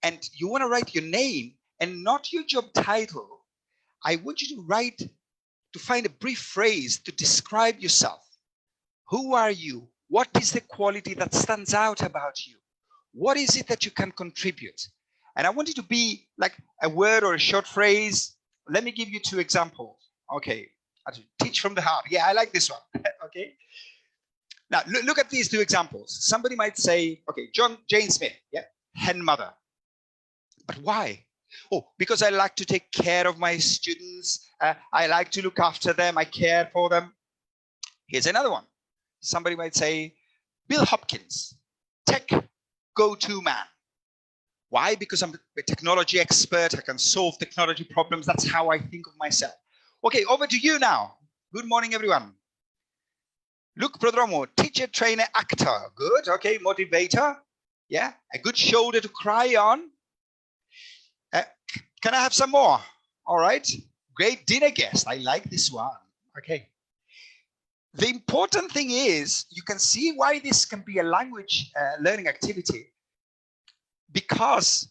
and you want to write your name and not your job title, I want you to find a brief phrase to describe yourself. Who are you? What is the quality that stands out about you? What is it that you can contribute? And I want it to be like a word or a short phrase. Let me give you 2 examples. Okay, teach from the heart. Yeah, I like this one. Okay. Now, look at these 2 examples. Somebody might say, okay, Jane Smith, yeah, hen mother. But why? Oh, because I like to take care of my students. I like to look after them. I care for them. Here's another one. Somebody might say, Bill Hopkins, tech go-to man. Why? Because I'm a technology expert. I can solve technology problems. That's how I think of myself. Okay, over to you now. Good morning, everyone. Luke Prodromo, teacher, trainer, actor. Good, okay, motivator. Yeah, a good shoulder to cry on. Can I have some more? All right, great dinner guest. I like this one. Okay. The important thing is you can see why this can be a language learning activity because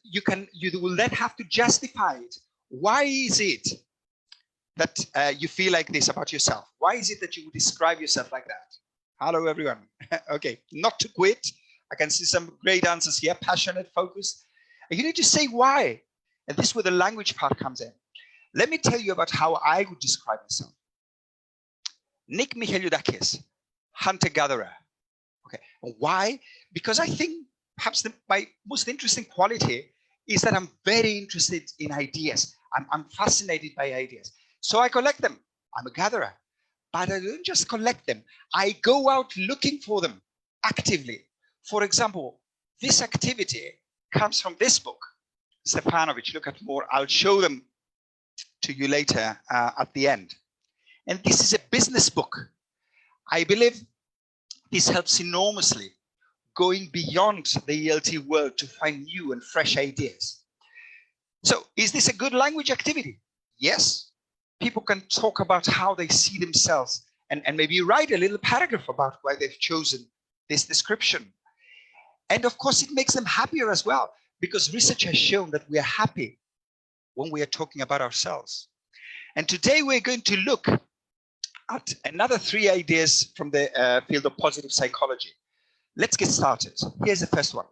you will then have to justify it. Why is it that you feel like this about yourself? Why is it that you would describe yourself like that? Hello, everyone. Okay, not to quit. I can see some great answers here. Passionate, focused. And you need to say why. And this is where the language part comes in. Let me tell you about how I would describe myself. Nick Michelioudakis, hunter-gatherer. Okay, why? Because I think perhaps my most interesting quality is that I'm very interested in ideas. I'm fascinated by ideas. So I collect them. I'm a gatherer. But I don't just collect them. I go out looking for them actively. For example, this activity comes from this book, Stefanovic. Look at more. I'll show them to you later at the end. And this is a business book. I believe this helps enormously going beyond the ELT world to find new and fresh ideas. So is this a good language activity? Yes. People can talk about how they see themselves and maybe write a little paragraph about why they've chosen this description. And of course, it makes them happier as well, because research has shown that we are happy when we are talking about ourselves. And today we're going to look at another 3 ideas from the field of positive psychology. Let's get started. Here's the first one.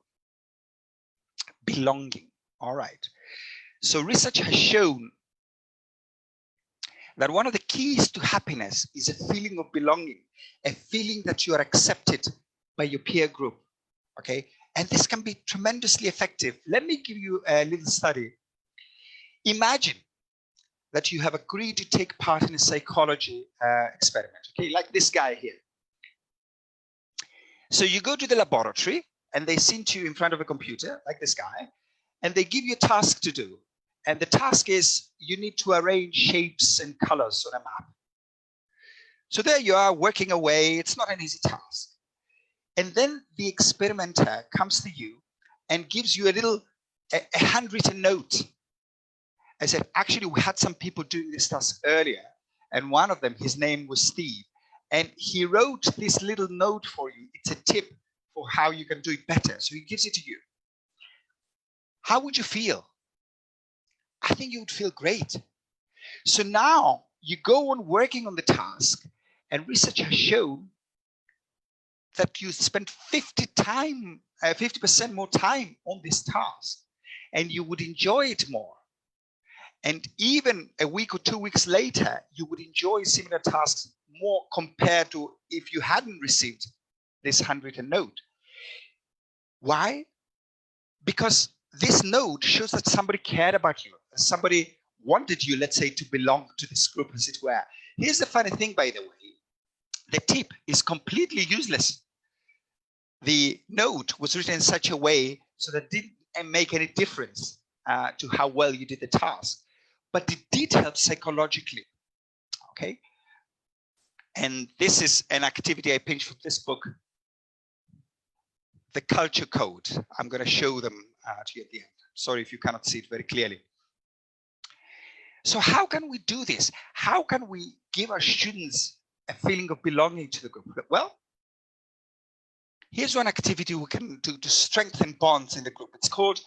Belonging. All right. So research has shown that one of the keys to happiness is a feeling of belonging, a feeling that you are accepted by your peer group. Okay. And this can be tremendously effective. Let me give you a little study. Imagine that you have agreed to take part in a psychology experiment, okay, like this guy here. So you go to the laboratory and they sit you in front of a computer, like this guy, and they give you a task to do. And the task is you need to arrange shapes and colors on a map. So there you are working away. It's not an easy task. And then the experimenter comes to you and gives you a handwritten note. I said, actually, we had some people doing this task earlier, and one of them, his name was Steve, and he wrote this little note for you. It's a tip for how you can do it better. So he gives it to you. How would you feel? I think you would feel great. So now you go on working on the task, and research has shown that you spend 50% more time on this task, and you would enjoy it more. And even a week or 2 weeks later, you would enjoy similar tasks more compared to if you hadn't received this handwritten note. Why? Because this note shows that somebody cared about you. Somebody wanted you, let's say, to belong to this group, as it were. Here's the funny thing, by the way. The tip is completely useless. The note was written in such a way so that it didn't make any difference to how well you did the task. But it did help psychologically, okay? And this is an activity I picked from this book, The Culture Code. I'm going to show them to you at the end. Sorry if you cannot see it very clearly. So how can we do this? How can we give our students a feeling of belonging to the group? Well, Here's one activity we can do to strengthen bonds in the group. It's called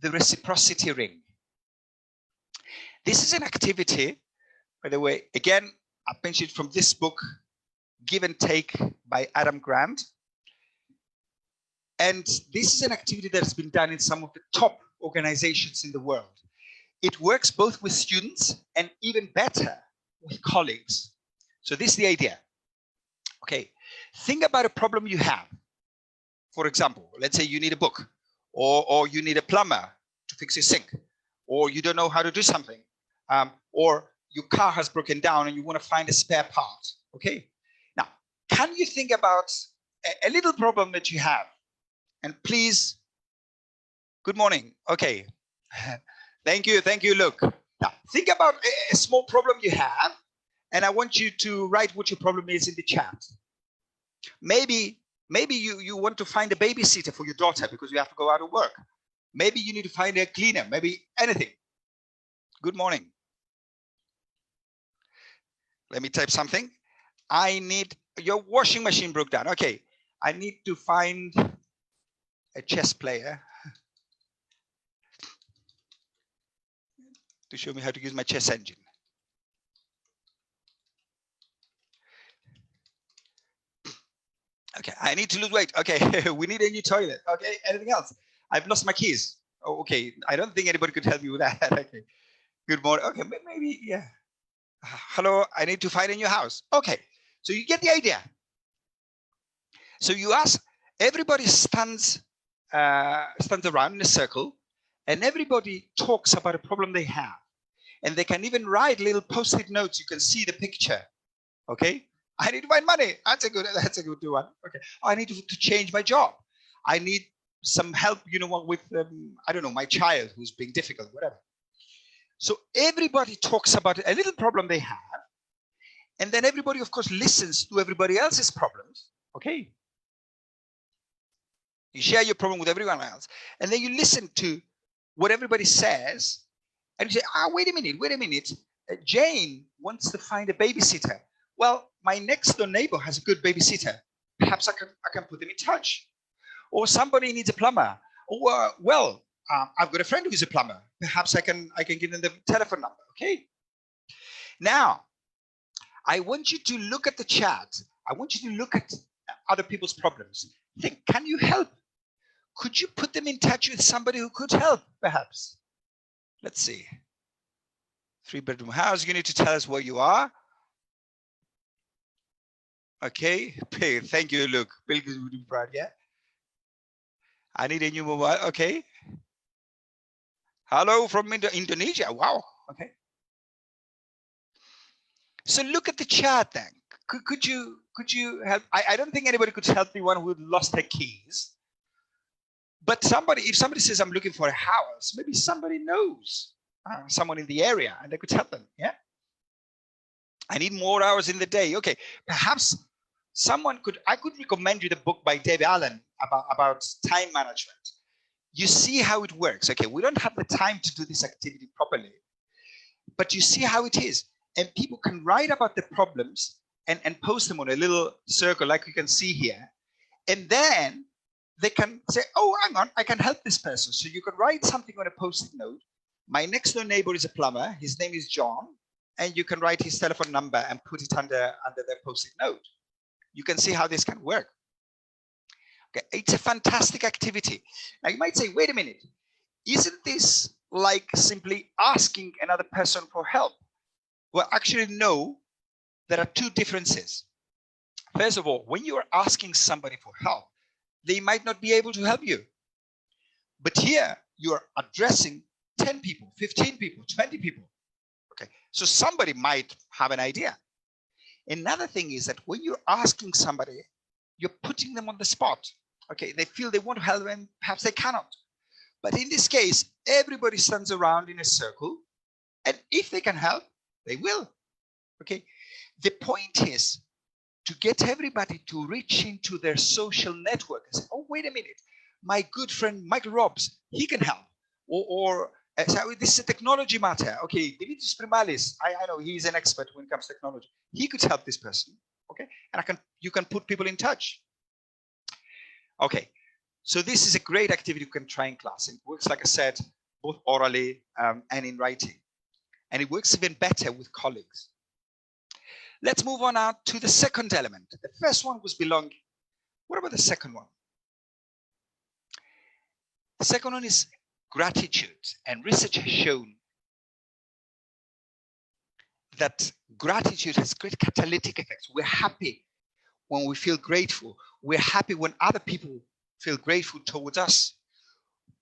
the Reciprocity Ring. This is an activity, by the way, again, I mentioned from this book, Give and Take by Adam Grant. And this is an activity that has been done in some of the top organizations in the world. It works both with students and even better with colleagues. So this is the idea. Okay, think about a problem you have. For example, let's say you need a book, or you need a plumber to fix your sink, or you don't know how to do something, or your car has broken down and you want to find a spare part. Okay, now, can you think about a little problem that you have? And please, good morning. Okay, thank you, Luke. Now, think about a small problem you have, and I want you to write what your problem is in the chat. Maybe you want to find a babysitter for your daughter because you have to go out of work. Maybe you need to find a cleaner, maybe anything. Good morning. Let me type something. I need, your washing machine broke down. Okay, I need to find a chess player to show me how to use my chess engine. Okay, I need to lose weight. Okay, we need a new toilet. Okay, anything else? I've lost my keys. Oh, okay, I don't think anybody could help me with that. Okay, good morning. Okay, maybe, yeah. Hello, I need to find a new house. Okay, so you get the idea. So you ask, everybody stands around in a circle, and everybody talks about a problem they have. And they can even write little post-it notes. You can see the picture. Okay, I need to find money. That's a good one. Okay, I need to change my job. I need some help, you know, with I don't know, my child who's being difficult, whatever. So everybody talks about a little problem they have, and then everybody, of course, listens to everybody else's problems. Okay, you share your problem with everyone else, and then you listen to what everybody says, and you say, wait a minute. Jane wants to find a babysitter. Well, my next door neighbor has a good babysitter. Perhaps I can put them in touch. Or somebody needs a plumber. Or I've got a friend who's a plumber. Perhaps I can give them the telephone number. Okay. Now, I want you to look at the chat. I want you to look at other people's problems. Think, can you help? Could you put them in touch with somebody who could help, perhaps? Let's see. 3-bedroom house. You need to tell us where you are. Okay. Thank you, Luke. Bill would be proud, yeah. I need a new mobile. Okay. Hello from Indonesia. Wow. Okay. So look at the chat then. Could you help? I don't think anybody could help the one who lost her keys. But if somebody says, I'm looking for a house, maybe somebody knows someone in the area and they could help them. Yeah. I need more hours in the day. Okay. Perhaps I could recommend you the book by David Allen about time management. You see how it works. Okay. We don't have the time to do this activity properly, but you see how it is. And people can write about the problems and post them on a little circle like you can see here. And then they can say, oh, hang on, I can help this person. So you can write something on a post-it note. My next door neighbor is a plumber. His name is John. And you can write his telephone number and put it under the post-it note. You can see how this can work. Okay, it's a fantastic activity. Now you might say, wait a minute, isn't this like simply asking another person for help? Well, actually, no, there are two differences. First of all, when you are asking somebody for help, they might not be able to help you. But here you are addressing 10 people, 15 people, 20 people. Okay, so somebody might have an idea. Another thing is that when you're asking somebody, you're putting them on the spot. Okay, they feel they want to help and perhaps they cannot. But in this case, everybody stands around in a circle, and if they can help, they will. Okay, the point is to get everybody to reach into their social network and say, oh, wait a minute, my good friend Michael Robs, he can help. Or so this is a technology matter. Okay, Dimitris Primalis, I know he's an expert when it comes to technology. He could help this person. Okay, and you can put people in touch. Okay, so this is a great activity you can try in class. It works, like I said, both orally and in writing. And it works even better with colleagues. Let's move on now to the second element. The first one was belonging. What about the second one? The second one is gratitude. And research has shown that gratitude has great catalytic effects. We're happy when we feel grateful. We're happy when other people feel grateful towards us.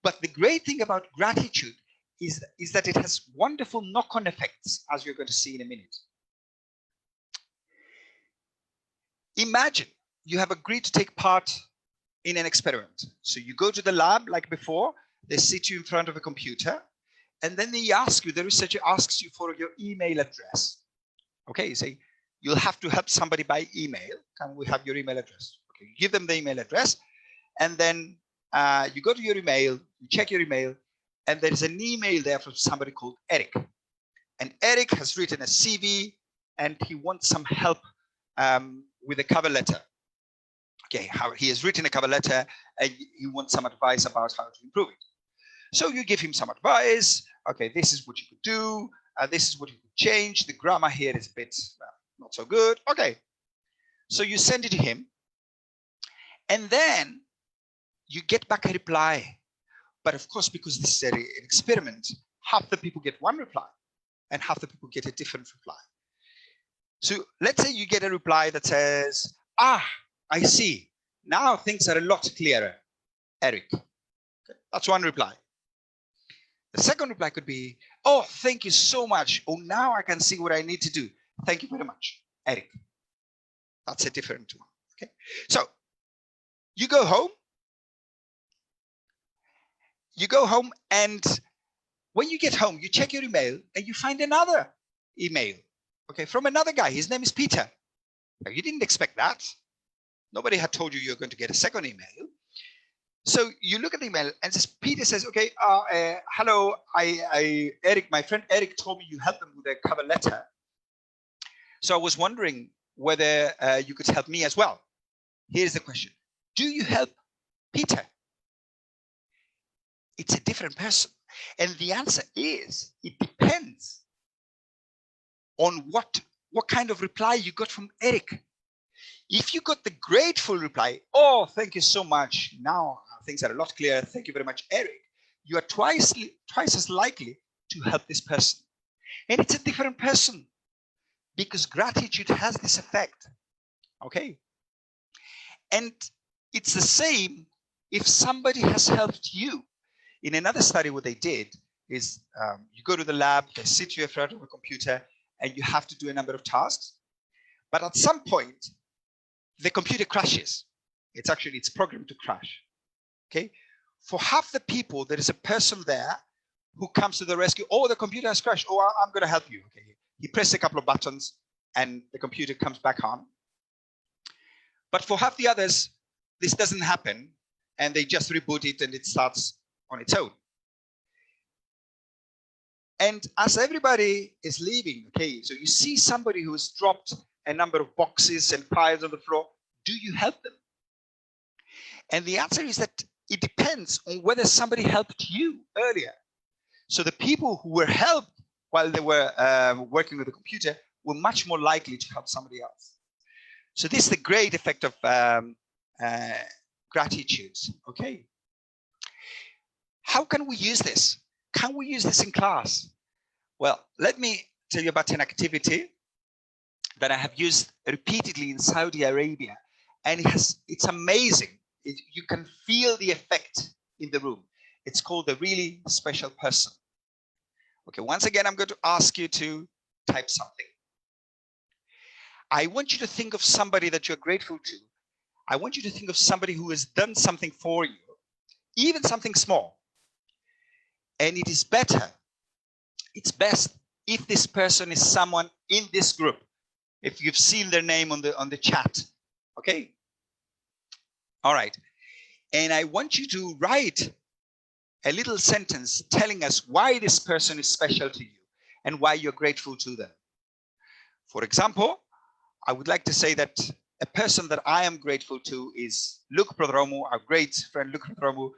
But the great thing about gratitude is that it has wonderful knock-on effects, as you're going to see in a minute. Imagine you have agreed to take part in an experiment. So you go to the lab like before, they sit you in front of a computer, and then they ask you, the researcher asks you for your email address. Okay, you say, you'll have to help somebody by email. Can we have your email address? Okay, you give them the email address, and then you go to your email, you check your email, and there's an email there from somebody called Eric. And Eric has written a CV, and he wants some help with a cover letter. Okay, how he has written a cover letter, and he wants some advice about how to improve it. So you give him some advice. Okay, this is what you could do. This is what you could change. The grammar here is a bit not so good. Okay, so you send it to him, and then you get back a reply. But of course, because this is an experiment, half the people get one reply, and half the people get a different reply. So let's say you get a reply that says, "Ah, I see. Now things are a lot clearer, Eric." Okay, that's one reply. The second reply could be, "Oh, thank you so much. Oh, now I can see what I need to do. Thank you very much, Eric." That's a different one. Okay, so you go home. You go home, and when you get home, you check your email, and you find another email, okay, from another guy. His name is Peter. Now, you didn't expect that. Nobody had told you you're going to get a second email. So you look at the email, and Peter says, "Okay, hello, Eric, my friend Eric told me you helped them with a cover letter. So I was wondering whether you could help me as well. Here's the question: do you help Peter?" It's a different person. And the answer is, it depends on what kind of reply you got from Eric. If you got the grateful reply, "Oh, thank you so much. Now things are a lot clearer. Thank you very much, Eric," you are twice as likely to help this person. And it's a different person because gratitude has this effect. Okay. And it's the same if somebody has helped you. In another study, what they did is you go to the lab, they sit you in front of a computer, and you have to do a number of tasks. But at some point, the computer crashes. It's programmed to crash. Okay. For half the people, there is a person there who comes to the rescue. "Oh, the computer has crashed. Oh, I'm going to help you." Okay. He presses a couple of buttons, and the computer comes back on. But for half the others, this doesn't happen, and they just reboot it, and it starts on its own. And as everybody is leaving, okay, so you see somebody who has dropped a number of boxes and files on the floor. Do you help them? And the answer is that it depends on whether somebody helped you earlier. So the people who were helped while they were working with the computer were much more likely to help somebody else. So this is the great effect of gratitude. Okay. How can we use this? Can we use this in class? Well, let me tell you about an activity that I have used repeatedly in Saudi Arabia, and it's amazing. You can feel the effect in the room. It's called the really special person. Okay, once again, I'm going to ask you to type something. I want you to think of somebody that you're grateful to. I want you to think of somebody who has done something for you, even something small. And it is better, it's best if this person is someone in this group, if you've seen their name on the chat. Okay? All right. And I want you to write a little sentence telling us why this person is special to you and why you're grateful to them. For example, I would like to say that a person that I am grateful to is Luke Prodromou, our great friend Luke Prodromou,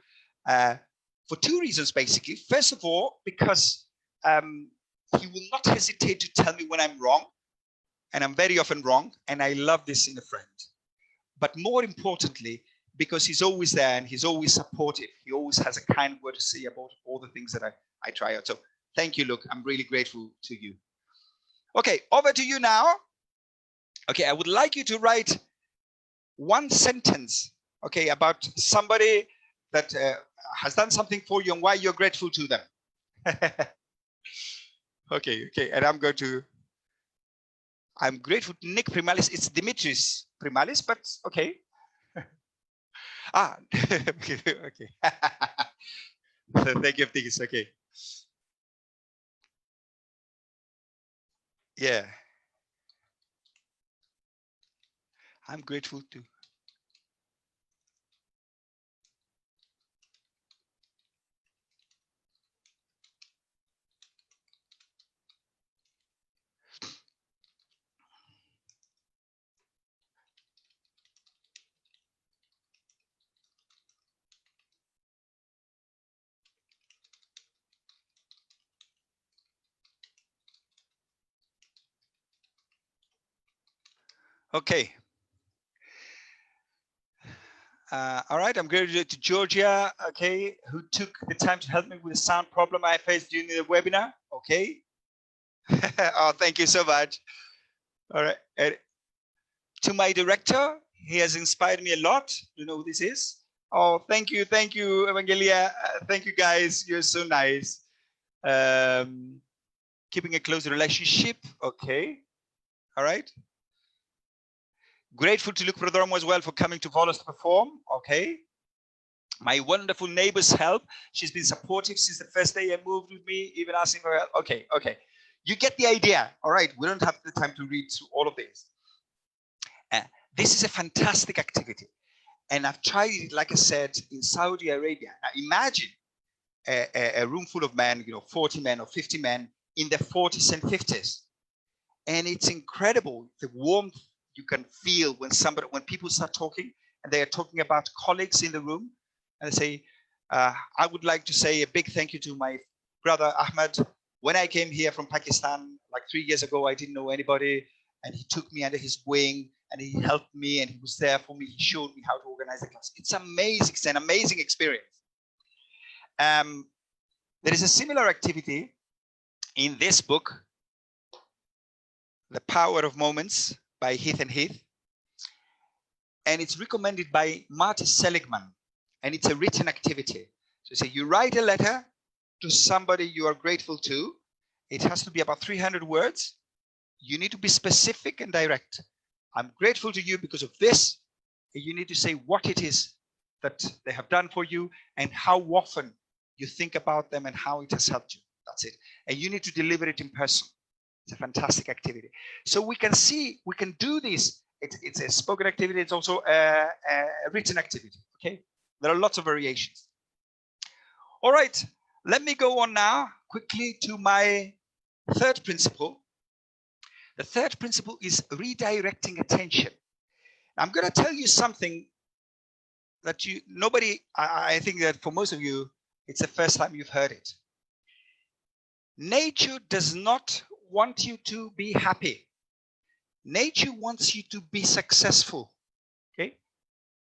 for two reasons, basically. First of all, because he will not hesitate to tell me when I'm wrong, and I'm very often wrong, and I love this in a friend. But more importantly, because he's always there and he's always supportive. He always has a kind word to say about all the things that I try out. So thank you, Luke. I'm really grateful to you. Okay, over to you now. Okay, I would like you to write one sentence, okay, about somebody that has done something for you and why you're grateful to them. Okay, and I'm grateful to Nick Primalis. It's Dimitris Primalis, but okay. Okay. Thank you, things. Okay. Yeah. I'm grateful to. Okay. All right, I'm grateful to Georgia, okay, who took the time to help me with the sound problem I faced during the webinar, okay. Oh, thank you so much. All right, and to my director, he has inspired me a lot. You know who this is? Oh, thank you, Evangelia. Thank you, guys. You're so nice. Keeping a close relationship, okay. All right. Grateful to Luke Prodromou as well for coming to Volos to perform, okay. My wonderful neighbor's help. She's been supportive since the first day I moved with me, even asking for help. Okay. You get the idea. All right, we don't have the time to read through all of this. This is a fantastic activity. And I've tried it, like I said, in Saudi Arabia. Now imagine a room full of men, 40 men or 50 men in their 40s and 50s. And it's incredible, the warmth you can feel when people start talking and they are talking about colleagues in the room. And they say, I would like to say a big thank you to my brother Ahmed. When I came here from Pakistan, like 3 years ago, I didn't know anybody. And he took me under his wing and he helped me and he was there for me. He showed me how to organize the class. It's amazing. It's an amazing experience. There is a similar activity in this book, The Power of Moments by Heath and Heath. And it's recommended by Marty Seligman. And it's a written activity. So say you write a letter to somebody you are grateful to. It has to be about 300 words. You need to be specific and direct. I'm grateful to you because of this. You need to say what it is that they have done for you and how often you think about them and how it has helped you. That's it. And you need to deliver it in person. It's a fantastic activity. So we can see, we can do this. It's a spoken activity. It's also a written activity. Okay. There are lots of variations. All right. Let me go on now quickly to my third principle. The third principle is redirecting attention. I'm going to tell you something that I think that for most of you, it's the first time you've heard it. Nature does not want you to be happy. Nature wants you to be successful. Okay?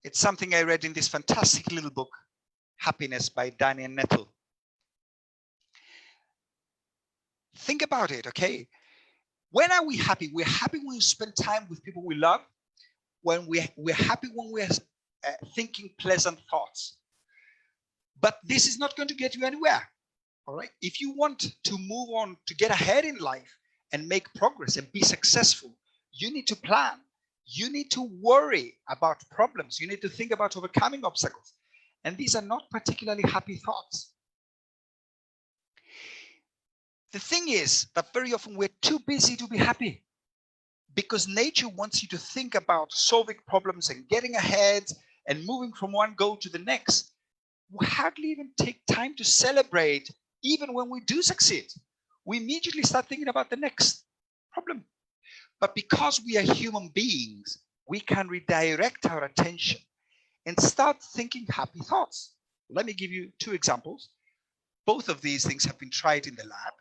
It's something I read in this fantastic little book, Happiness by Daniel Nettle. Think about it, okay? When are we happy? We're happy when we spend time with people we love. When we're happy when we're thinking pleasant thoughts. But this is not going to get you anywhere. All right. If you want to move on, to get ahead in life and make progress and be successful, you need to plan. You need to worry about problems. You need to think about overcoming obstacles. And these are not particularly happy thoughts. The thing is that very often we're too busy to be happy because nature wants you to think about solving problems and getting ahead and moving from one goal to the next. We hardly even take time to celebrate even when we do succeed. We immediately start thinking about the next problem. But because we are human beings, we can redirect our attention and start thinking happy thoughts. Let me give you 2 examples. Both of these things have been tried in the lab.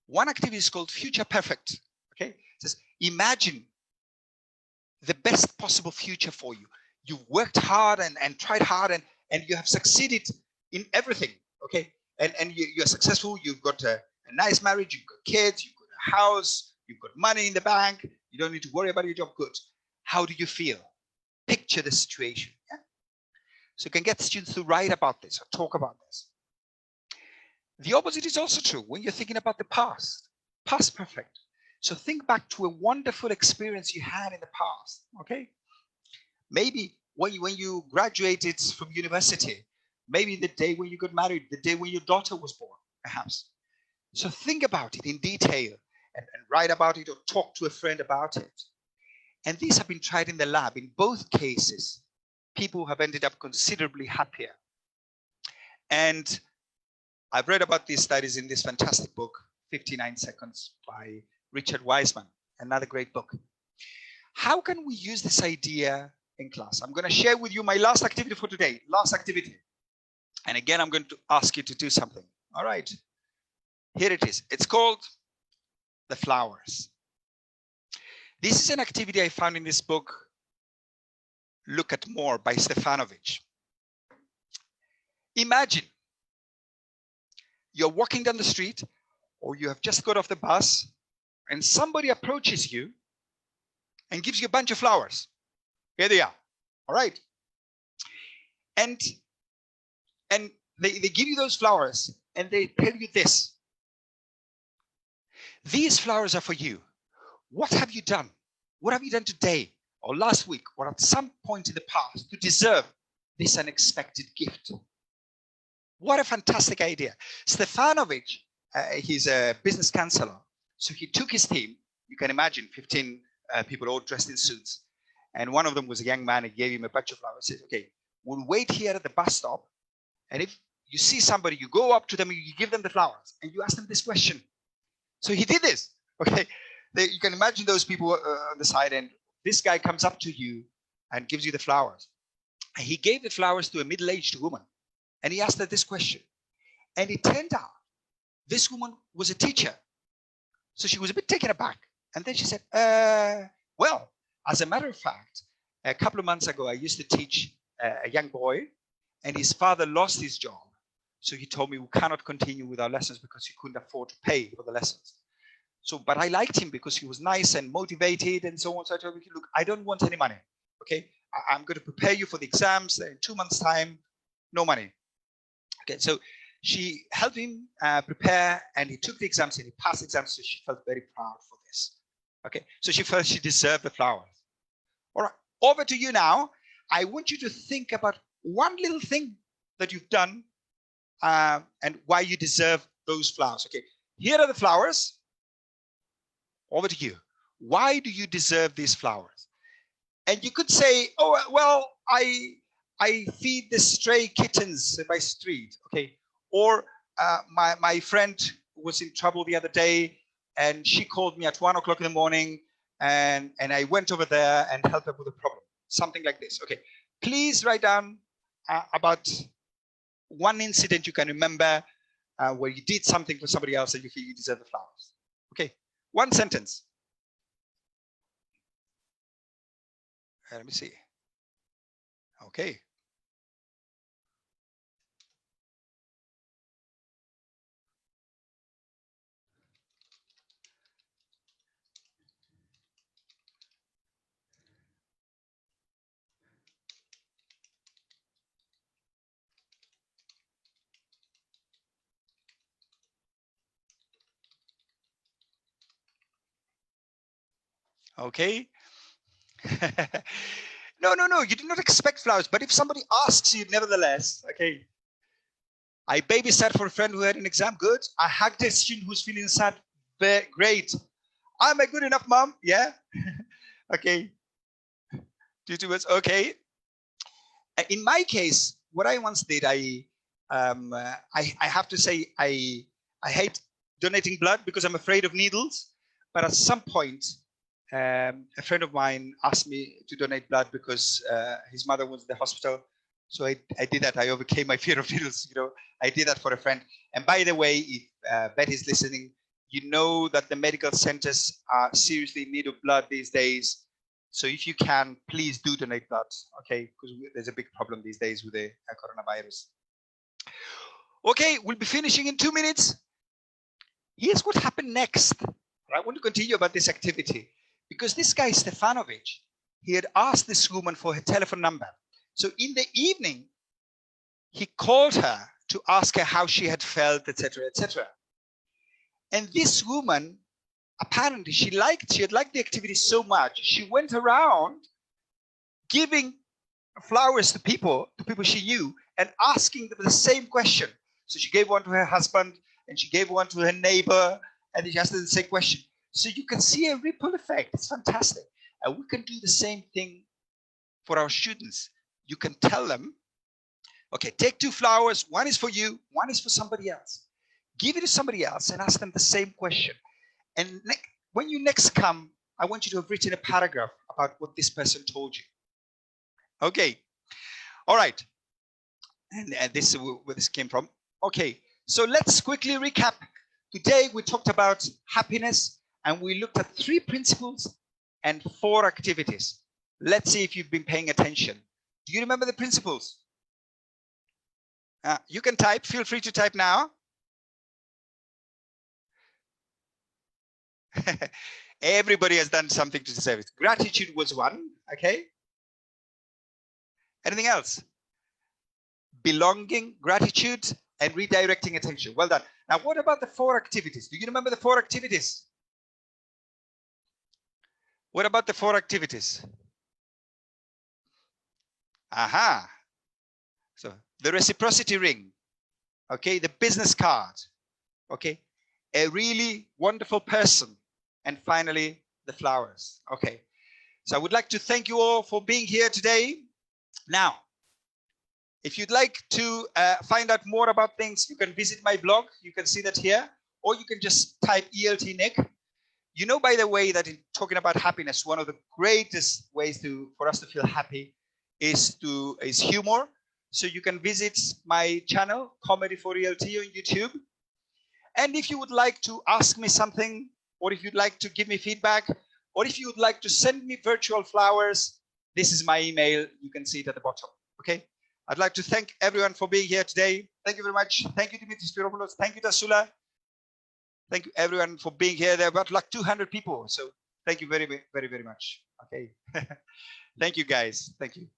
One activity is called Future Perfect. Okay, it says imagine the best possible future for you. You've worked hard and tried hard and you have succeeded in everything. Okay, and you're successful. You've got a nice marriage. You've got kids. You've got a house. You've got money in the bank. You don't need to worry about your job. Good. How do you feel? Picture the situation. Yeah? So you can get students to write about this or talk about this. The opposite is also true when you're thinking about the past. Past perfect. So think back to a wonderful experience you had in the past. Okay, maybe when you graduated from university, maybe the day when you got married, the day when your daughter was born, perhaps. So think about it in detail and write about it or talk to a friend about it. And these have been tried in the lab. In both cases, people have ended up considerably happier. And I've read about these studies in this fantastic book, 59 Seconds by Richard Wiseman, another great book. How can we use this idea in class? I'm going to share with you my last activity for today, last activity. And again, I'm going to ask you to do something. All right, here it is. It's called the flowers. This is an activity I found in this book, Look at More by Stefanovic. Imagine you're walking down the street or you have just got off the bus and somebody approaches you and gives you a bunch of flowers. Here they are. All right. And they give you those flowers and they tell you this. These flowers are for you. What have you done? What have you done today or last week or at some point in the past to deserve this unexpected gift? What a fantastic idea. Stefanovic, he's a business counselor. So he took his team, you can imagine 15 people all dressed in suits. And one of them was a young man. He gave him a bunch of flowers. He said, okay, we'll wait here at the bus stop. And if you see somebody, you go up to them, and you give them the flowers and you ask them this question. So he did this. Okay, you can imagine those people on the side, and this guy comes up to you and gives you the flowers. And he gave the flowers to a middle-aged woman. And he asked her this question. And it turned out this woman was a teacher. So she was a bit taken aback. And then she said, well, as a matter of fact, a couple of months ago, I used to teach a young boy, and his father lost his job. So he told me we cannot continue with our lessons because he couldn't afford to pay for the lessons. So, but I liked him because he was nice and motivated and so on. So I told him, look, I don't want any money. Okay, I'm going to prepare you for the exams in 2 months' time. No money. Okay, so she helped him prepare, and he took the exams and he passed the exams. So she felt very proud for this. Okay, so she felt she deserved the flowers. All right, over to you now. I want you to think about one little thing that you've done and why you deserve those flowers. Okay, here are the flowers. Over to you. Why do you deserve these flowers? And you could say, oh, well, I feed the stray kittens in my street. Okay, or my friend was in trouble the other day, and she called me at 1 o'clock in the morning, and I went over there and helped her with a problem. Something like this. Okay, please write down about one incident you can remember where you did something for somebody else and you feel you deserve the flowers. Okay, one sentence. Let me see. Okay. Okay. No, you do not expect flowers, but if somebody asks you nevertheless, okay, I babysat for a friend who had an exam, good. I hugged a student who's feeling sad, great. I'm a good enough mom, yeah. Okay, 2 words, okay. In my case, what I once did, I have to say, I hate donating blood because I'm afraid of needles, but at some point, A friend of mine asked me to donate blood because his mother was in the hospital. So I did that. I overcame my fear of needles. You know, I did that for a friend. And by the way, if Betty's listening, you know that the medical centers are seriously in need of blood these days. So if you can, please do donate blood, okay? Because there's a big problem these days with the coronavirus. Okay, we'll be finishing in 2 minutes. Here's what happened next. I want to continue about this activity because this guy, Stefanovic, he had asked this woman for her telephone number. So in the evening, he called her to ask her how she had felt, etc., etc. And this woman, apparently, she had liked the activity so much, she went around giving flowers to people she knew and asking them the same question. So she gave one to her husband and she gave one to her neighbor and she asked them the same question. So you can see a ripple effect. It's fantastic. And we can do the same thing for our students. You can tell them, okay, take 2 flowers. One is for you, one is for somebody else. Give it to somebody else and ask them the same question. And when you next come, I want you to have written a paragraph about what this person told you. Okay, all right. And this is where this came from. Okay, so let's quickly recap. Today we talked about happiness and we looked at 3 principles and 4 activities. Let's see if you've been paying attention. Do you remember the principles? You can type, feel free to type now. Everybody has done something to deserve it. Gratitude was 1, okay? Anything else? Belonging, gratitude, and redirecting attention. Well done. Now, what about the 4 activities? Do you remember the 4 activities? What about the 4 activities? Aha. So the reciprocity ring, okay, the business card, okay, a really wonderful person, and finally the flowers. Okay, so I would like to thank you all for being here today. Now, if you'd like to find out more about things, you can visit my blog. You can see that here, or you can just type ELT Nick. You know, by the way, that in talking about happiness, one of the greatest ways for us to feel happy is humor. So you can visit my channel, Comedy for ELT, on YouTube. And if you would like to ask me something, or if you'd like to give me feedback, or if you would like to send me virtual flowers, this is my email. You can see it at the bottom. Okay. I'd like to thank everyone for being here today. Thank you very much. Thank you, Dimitris Spiropoulos. Thank you, Tasula. Thank you, everyone, for being here. There are about like 200 people. So thank you very, very, very much. Okay. Thank you, guys. Thank you.